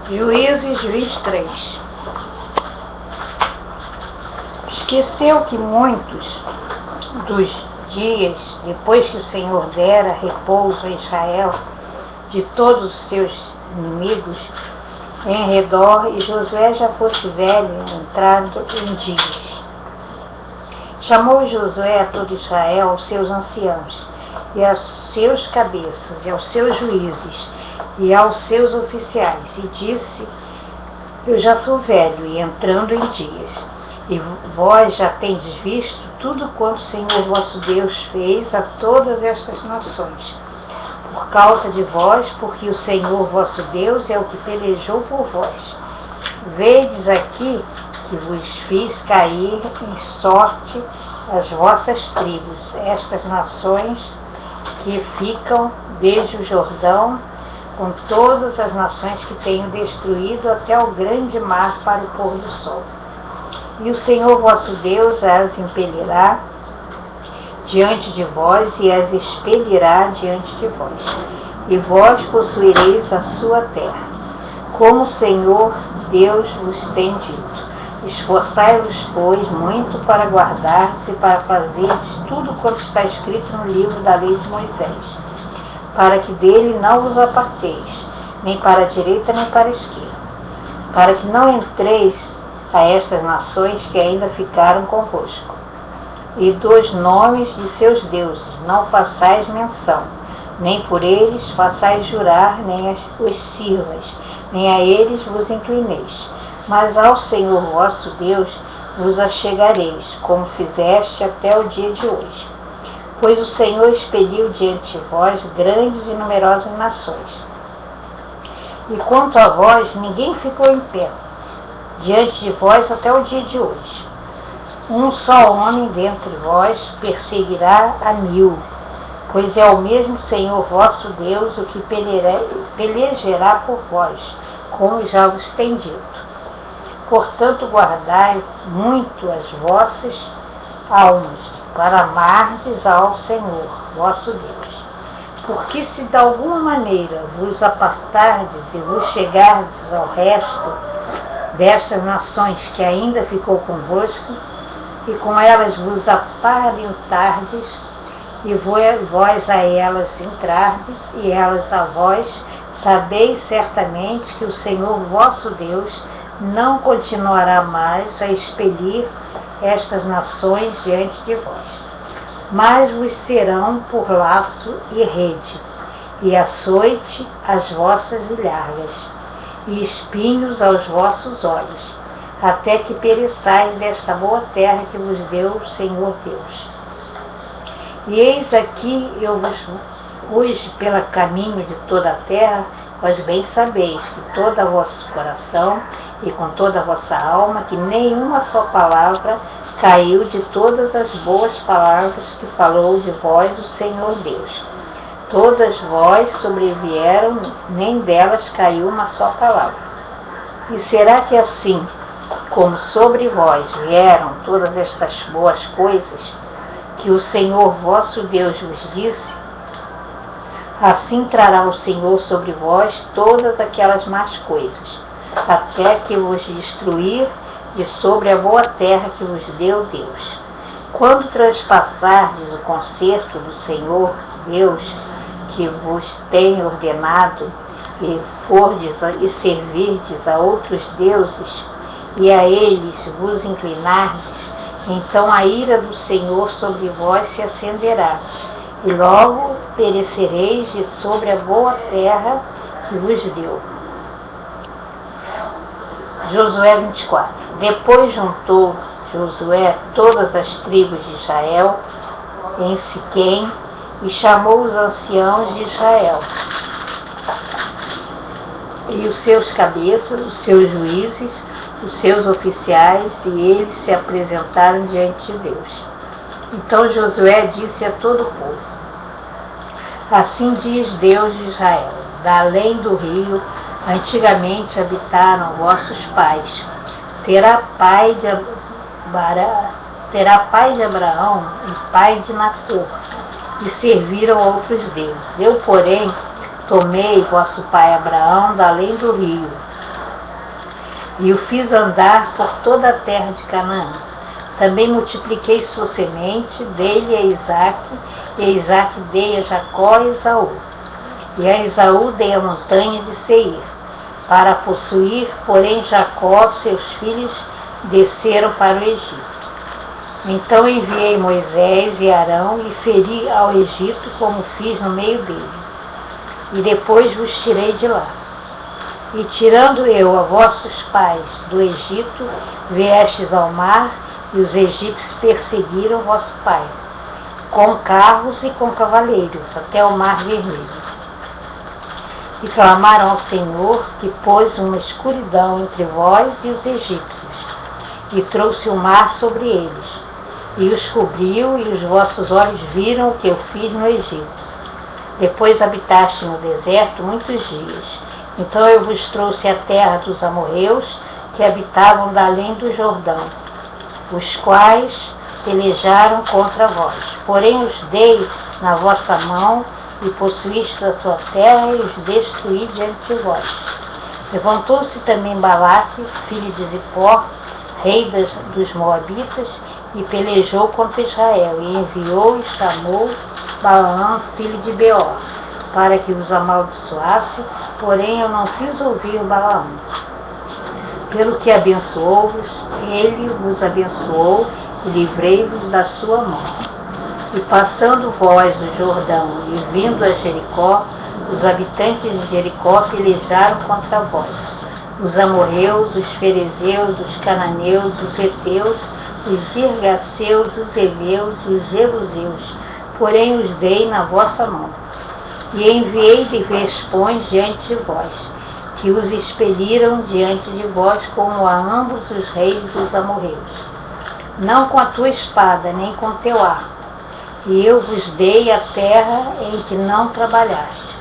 Juízes 23. Esqueceu que muitos dos dias, depois que o Senhor dera repouso a Israel de todos os seus inimigos em redor, e Josué já fosse velho, entrado em dias. Chamou Josué a todo Israel, aos seus anciãos, e aos seus cabeças, e aos seus juízes, e aos seus oficiais, e disse: eu já sou velho e entrando em dias, e vós já tendes visto tudo quanto o Senhor vosso Deus fez a todas estas nações, por causa de vós, porque o Senhor vosso Deus é o que pelejou por vós. Vedes aqui que vos fiz cair em sorte as vossas tribos, estas nações que ficam desde o Jordão, com todas as nações que tenho destruído até o grande mar para o pôr do sol. E o Senhor vosso Deus as impelirá diante de vós e as expelirá diante de vós, e vós possuireis a sua terra, como o Senhor Deus vos tem dito. Esforçai-vos, pois, muito para guardar-se e para fazeres tudo quanto está escrito no livro da lei de Moisés, para que dele não vos aparteis, nem para a direita nem para a esquerda, para que não entreis a estas nações que ainda ficaram convosco, e dos nomes de seus deuses não façais menção, nem por eles façais jurar, nem os sirvas, nem a eles vos inclineis, mas ao Senhor vosso Deus vos achegareis, como fizeste até o dia de hoje. Pois o Senhor expeliu diante de vós grandes e numerosas nações. E quanto a vós, ninguém ficou em pé diante de vós até o dia de hoje. Um só homem dentre vós perseguirá a 1000, pois é o mesmo Senhor vosso Deus o que pelejará por vós, como já vos tem dito. Portanto, guardai muito as vossas almas, para amardes ao Senhor vosso Deus. Porque se de alguma maneira vos apartardes e vos chegardes ao resto destas nações que ainda ficou convosco, e com elas vos aparentardes, e vós a elas entrardes, e elas a vós, sabeis certamente que o Senhor vosso Deus não continuará mais a expelir estas nações diante de vós, mas vos serão por laço e rede, e açoite às vossas ilhargas, e espinhos aos vossos olhos, até que pereçais desta boa terra que vos deu o Senhor Deus. E eis aqui eu vos pus pelo caminho de toda a terra, vós bem sabeis que todo o vosso coração e com toda a vossa alma, que nenhuma só palavra caiu de todas as boas palavras que falou de vós o Senhor Deus. Todas vós sobrevieram, nem delas caiu uma só palavra. E será que assim, como sobre vós vieram todas estas boas coisas, que o Senhor vosso Deus vos disse, assim trará o Senhor sobre vós todas aquelas más coisas, até que vos destruir de sobre a boa terra que vos deu Deus. Quando transpassardes o concerto do Senhor Deus, que vos tem ordenado, e fordes e servirdes a outros deuses, e a eles vos inclinardes, então a ira do Senhor sobre vós se acenderá, e logo perecereis de sobre a boa terra que vos deu. Josué 24. Depois juntou Josué todas as tribos de Israel em Siquém e chamou os anciãos de Israel e os seus cabeças, os seus juízes, os seus oficiais, e eles se apresentaram diante de Deus. Então Josué disse a todo o povo: assim diz Deus de Israel: da além do rio antigamente habitaram vossos pais. Terá pai de Abraão e pai de Nacor, e serviram a outros deuses. Eu, porém, tomei vosso pai Abraão da além do rio, e o fiz andar por toda a terra de Canaã. Também multipliquei sua semente, dei-lhe a Isaque, e a Isaque dei a Jacó e Esaú. E a Esaú dei a montanha de Seir, para possuir, porém Jacó, seus filhos, desceram para o Egito. Então enviei Moisés e Arão e feri ao Egito como fiz no meio dele. E depois vos tirei de lá. E tirando eu a vossos pais do Egito, viestes ao mar, e os egípcios perseguiram vosso pai, com carros e com cavaleiros, até o mar vermelho. E clamaram ao Senhor, que pôs uma escuridão entre vós e os egípcios, e trouxe o mar sobre eles, e os cobriu, e os vossos olhos viram o que eu fiz no Egito. Depois habitaste no deserto muitos dias. Então eu vos trouxe a terra dos amorreus, que habitavam da além do Jordão, os quais pelejaram contra vós. Porém os dei na vossa mão, e possuíste a sua terra, e os destruí diante de vós. Levantou-se também Balaque, filho de Zippor, rei dos Moabitas, e pelejou contra Israel, e enviou e chamou Balaão, filho de Beor, para que os amaldiçoasse, porém eu não fiz ouvir Balaão. Pelo que abençoou-vos, ele vos abençoou, e livrei-vos da sua mão. E passando vós o Jordão, e vindo a Jericó, os habitantes de Jericó pelejaram contra vós, os amorreus, os ferezeus, os cananeus, os heteus, os girgaceus, os heveus e os jebuseus, porém os dei na vossa mão. E enviei de vespões diante de vós, que os expeliram diante de vós como a ambos os reis dos amorreus, não com a tua espada, nem com teu arco. E eu vos dei a terra em que não trabalhaste,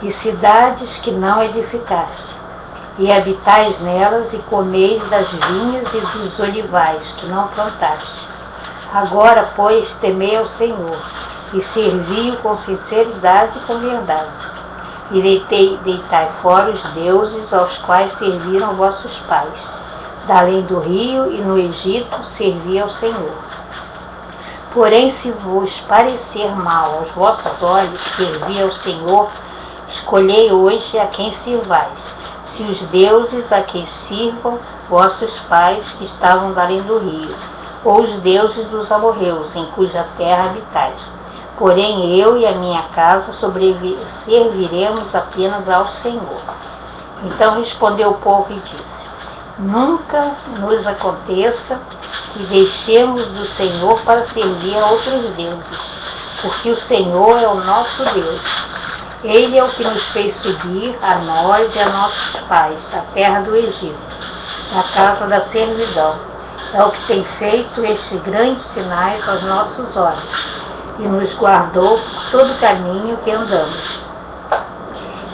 e cidades que não edificaste, e habitais nelas, e comeis das vinhas e dos olivais que não plantaste. Agora, pois, temei ao Senhor, e servi-o com sinceridade e com verdade. E deitai fora os deuses aos quais serviram vossos pais. Da além do rio e no Egito servi ao Senhor. Porém, se vos parecer mal aos vossos olhos servir ao Senhor, escolhei hoje a quem sirvais, se os deuses a quem sirvam vossos pais que estavam da além do rio, ou os deuses dos amorreus, em cuja terra habitais. Porém, eu e a minha casa serviremos apenas ao Senhor. Então respondeu o povo e disse: nunca nos aconteça que deixemos do Senhor para servir a outros deuses, porque o Senhor é o nosso Deus. Ele é o que nos fez subir, a nós e a nossos pais, da terra do Egito, da casa da servidão. É o que tem feito estes grandes sinais aos nossos olhos, e nos guardou por todo o caminho que andamos.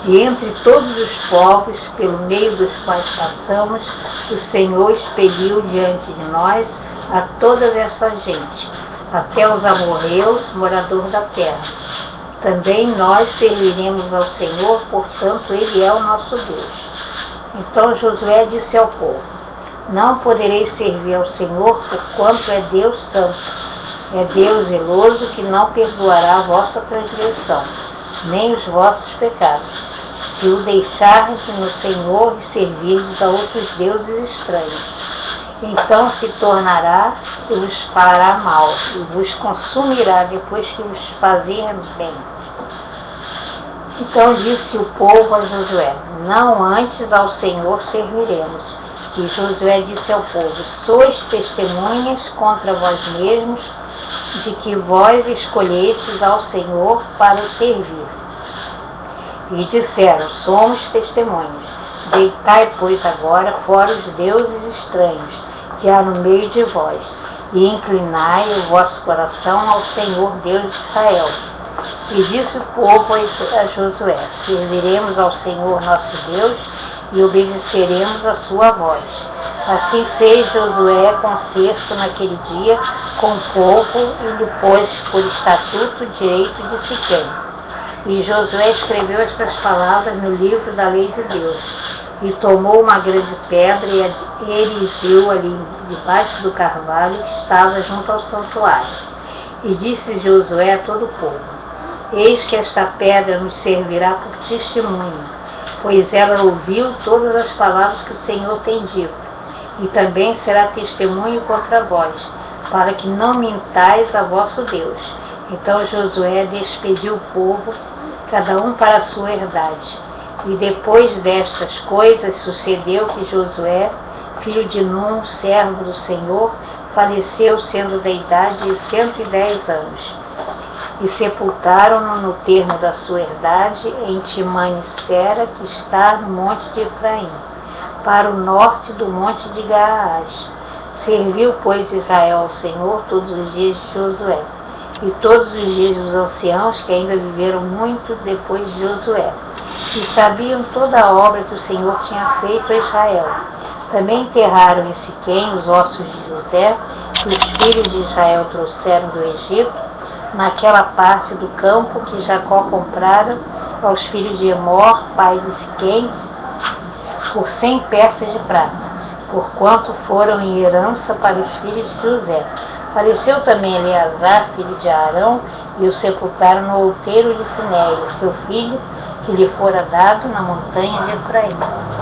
E entre todos os povos, pelo meio dos quais passamos, o Senhor expeliu diante de nós a toda essa gente, até os amorreus, moradores da terra. Também nós serviremos ao Senhor, portanto Ele é o nosso Deus. Então Josué disse ao povo: não podereis servir ao Senhor, porquanto é Deus santo. É Deus zeloso, que não perdoará a vossa transgressão, nem os vossos pecados, se o deixardes no Senhor e servirdes a outros deuses estranhos. Então se tornará e vos fará mal, e vos consumirá depois que vos fazermos bem. Então disse o povo a Josué: não antes ao Senhor serviremos. E Josué disse ao povo: sois testemunhas contra vós mesmos, de que vós escolhestes ao Senhor para o servir. E disseram: somos testemunhas. Deitai, pois, agora fora os deuses estranhos que há no meio de vós, e inclinai o vosso coração ao Senhor Deus de Israel. E disse o povo a Josué: serviremos ao Senhor nosso Deus e obedeceremos a sua voz. Assim fez Josué concerto naquele dia com o povo, e lhe pôs por estatuto o direito de Siquém. E Josué escreveu estas palavras no livro da lei de Deus, E tomou uma grande pedra e ergueu ali debaixo do carvalho que estava junto ao santuário. E disse Josué a todo o povo: Eis que esta pedra nos servirá por testemunho, pois ela ouviu todas as palavras que o Senhor tem dito, e também será testemunho contra vós, para que não mintais a vosso Deus. Então Josué despediu o povo, cada um para a sua herdade. E depois destas coisas sucedeu que Josué, filho de Num, servo do Senhor, faleceu sendo da idade de 110 anos. E sepultaram-no no termo da sua herdade em Timane-Sera, que está no monte de Efraim, para o norte do monte de Gaás. Serviu, pois, Israel ao Senhor todos os dias de Josué, e todos os dias dos anciãos que ainda viveram muito depois de Josué, e sabiam toda a obra que o Senhor tinha feito a Israel. Também enterraram em Siquém os ossos de José, que os filhos de Israel trouxeram do Egito, naquela parte do campo que Jacó comprara aos filhos de Emor, pai de Siquém, por 100 peças de prata, porquanto foram em herança para os filhos de José. Faleceu também Eleazar, filho de Arão, e o sepultaram no outeiro de Finéia, seu filho, que lhe fora dado na montanha de Efraim.